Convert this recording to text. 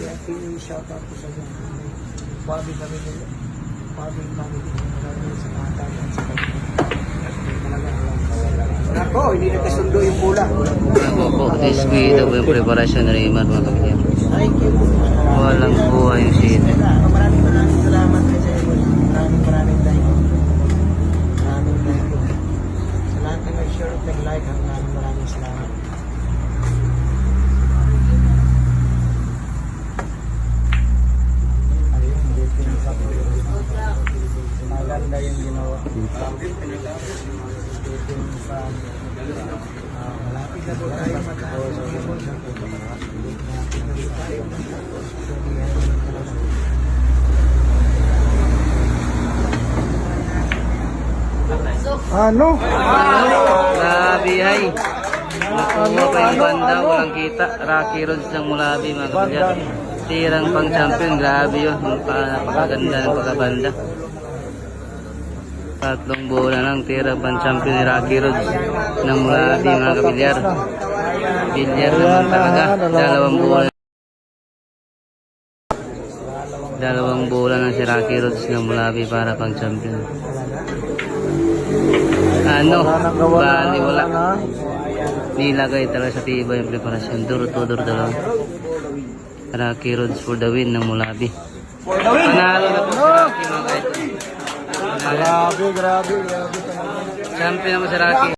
i-shoutout ko sa mga pabi namin nila. Pabi namin sa mga tayo sa kanya. Ako, hindi nakasundo yung pula. Ako po, this video po yung preparasyon na Raymar mga kapatid. Thank you. Walang buhay yung seed. Maraming salamat kay sa iyo. Maraming thank you. Maraming thank you. Sa lahat ng nag-share at nag-like, maraming salamat. Ayun, maganda yung ginawa. Malapit na doon tayo matapos. Ano? Grabe ay. Nakuha pa yung banda, walang kita. Rocky Roads ng Mulabi mga kapatid. Tirang pang champion, grabe yun. Napakaganda ng pagkabanda. Tatlong bola ng tirang pang champion ni Rocky Roads ng Mulabi mga kapatid. Bilyar naman talaga. Dalawang bola ng si Rocky Roads ng Mulabi para pang champion. Ano? Bali wala. Nilagay talaga sa tiba yung preparasyon. Dur-tudor talaga. Rocky Roads for the win ng Mulabi. Panalo na po si Rocky mga guys. Grabe. Champion naman si Rocky.